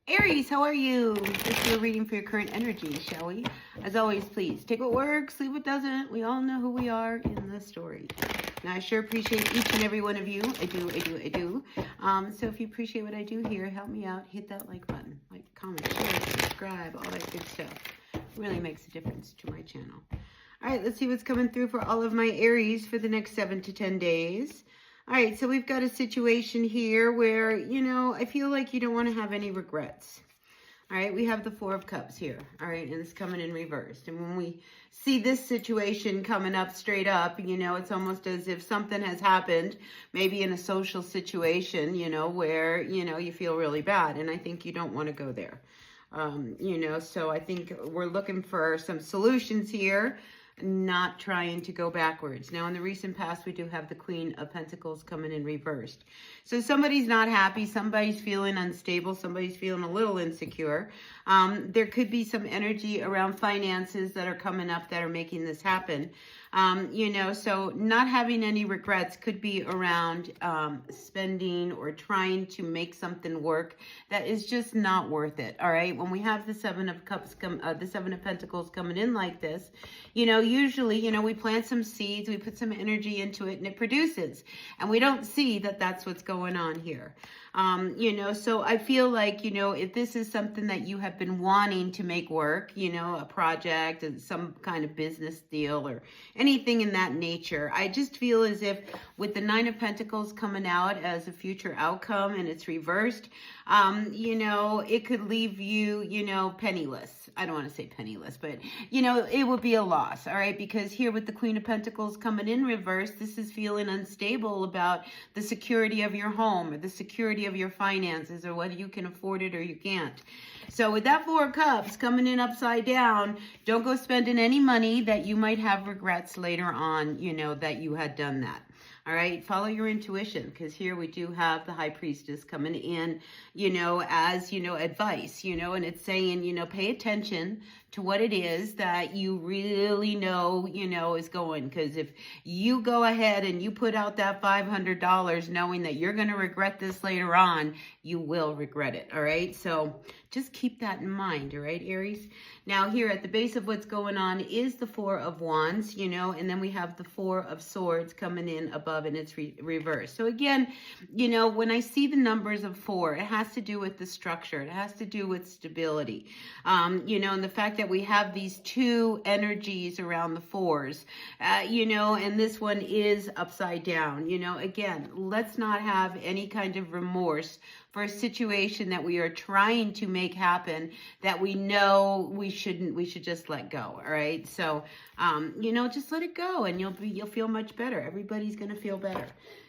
Aries, how are you? Let's do a reading for your current energy, shall we? As always, please take what works, leave what doesn't. We all know who we are in the story. Now, I sure appreciate each and every one of you. I do. So if you appreciate what I do here, help me out. Hit that like button. Like, comment, share, subscribe, all that good stuff. Really makes a difference to my channel. All right, let's see what's coming through for all of my Aries for the next 7 to 10 days. All right, so we've got a situation here where, I feel like you don't want to have any regrets. All right, we have the Four of Cups here. All right, and it's coming in reversed. And when we see this situation coming up straight up, it's almost as if something has happened, maybe in a social situation, where, you feel really bad. And I think you don't want to go there. So I think we're looking for some solutions here, not trying to go backwards. Now, in the recent past, we do have the Queen of Pentacles coming in reversed. So somebody's not happy. Somebody's feeling unstable. Somebody's feeling a little insecure. There could be some energy around finances that are coming up that are making this happen. So not having any regrets could be around spending or trying to make something work that is just not worth it. All right. When we have the Seven of Cups the Seven of Pentacles coming in like this, usually, we plant some seeds, we put some energy into it and it produces, and we don't see that that's what's going on here. So I feel like, if this is something that you have been wanting to make work, a project and some kind of business deal or anything in that nature, I just feel as if with the Nine of Pentacles coming out as a future outcome and it's reversed, it could leave you, penniless. I don't want to say penniless, but, it would be a loss, all right? Because here with the Queen of Pentacles coming in reverse, this is feeling unstable about the security of your home or the security of your finances or whether you can afford it or you can't. So with that Four of Cups coming in upside down, don't go spending any money that you might have regrets later on, that you had done that. All right, follow your intuition, because here we do have the High Priestess coming in, as, advice, and it's saying, pay attention to what it is that you really know, is going. Because if you go ahead and you put out that $500 knowing that you're going to regret this later on, you will regret it. All right, so just keep that in mind. All right, Aries. Now here at the base of what's going on is the Four of Wands, and then we have the Four of Swords coming in above and it's reversed. So again, when I see the numbers of 4, it has to do with the structure. It has to do with stability. And the fact that we have these two energies around the fours, and this one is upside down. Again, let's not have any kind of remorse for a situation that we are trying to make happen that we know we should just let go. All right. So, just let it go and you'll feel much better. Everybody's going to feel better.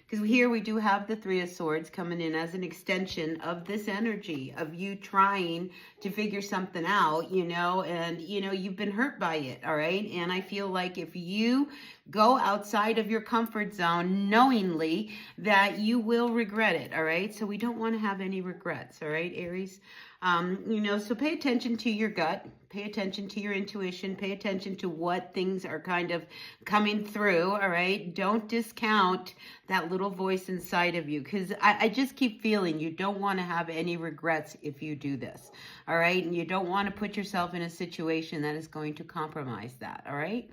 Because here we do have the Three of Swords coming in as an extension of this energy of you trying to figure something out, and, you've been hurt by it, all right? And I feel like if you go outside of your comfort zone knowingly that you will regret it, all right? So we don't want to have any regrets, all right, Aries? So pay attention to your gut, pay attention to your intuition, pay attention to what things are kind of coming through, all right? Don't discount that little voice inside of you, because I just keep feeling you don't want to have any regrets if you do this, all right? And you don't want to put yourself in a situation that is going to compromise that, all right?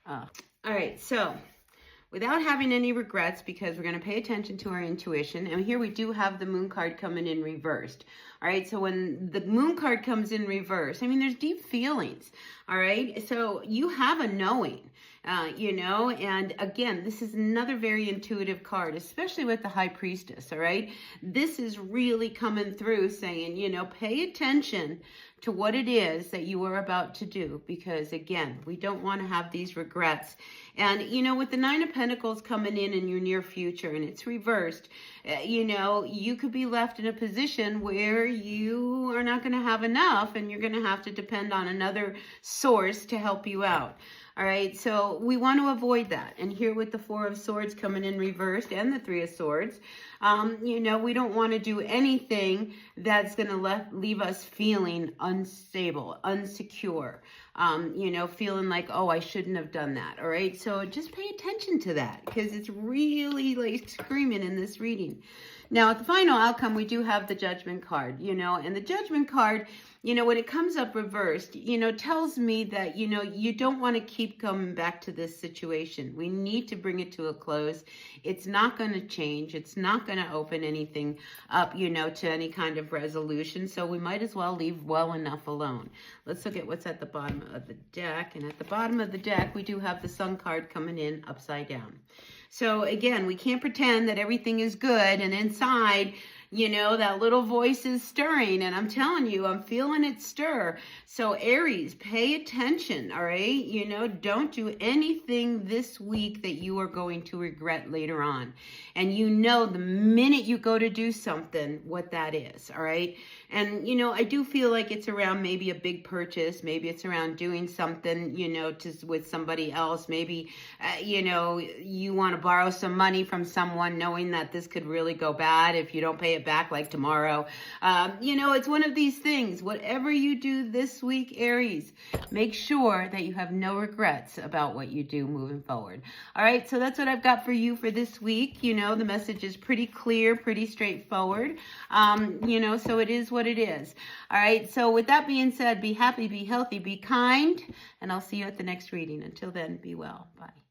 All right, so without having any regrets, because we're going to pay attention to our intuition. And here we do have the Moon card coming in reversed. All right, so when the Moon card comes in reverse, there's deep feelings. All right, so you have a knowing, and again, this is another very intuitive card, especially with the High Priestess. All right, this is really coming through saying, pay attention to what it is that you are about to do, because again, we don't want to have these regrets. And, with the Nine of Pentacles coming in your near future and it's reversed, you could be left in a position where you are not going to have enough and you're going to have to depend on another source to help you out. All right, so we want to avoid that. And here with the Four of Swords coming in reversed and the Three of Swords, we don't want to do anything that's going to leave us feeling unstable, unsecure, feeling like, oh, I shouldn't have done that. All right, so just pay attention to that, because it's really like screaming in this reading. Now, at the final outcome, we do have the Judgment card, and the Judgment card, when it comes up reversed, tells me that, you don't want to keep coming back to this situation. We need to bring it to a close. It's not going to change. It's not going to open anything up, to any kind of resolution. So we might as well leave well enough alone. Let's look at what's at the bottom of the deck. And at the bottom of the deck, we do have the Sun card coming in upside down. So again, we can't pretend that everything is good, and inside, that little voice is stirring, and I'm telling you, I'm feeling it stir. So Aries, pay attention, all right? Don't do anything this week that you are going to regret later on. And the minute you go to do something, what that is, all right? And, I do feel like it's around maybe a big purchase. Maybe it's around doing something, with somebody else. Maybe, you want to borrow some money from someone knowing that this could really go bad if you don't pay it back like tomorrow. It's one of these things. Whatever you do this week, Aries, make sure that you have no regrets about what you do moving forward. All right, so that's what I've got for you for this week. The message is pretty clear, pretty straightforward. So it is what it is. All right, so with that being said, be happy, be healthy, be kind, and I'll see you at the next reading. Until then, be well. Bye.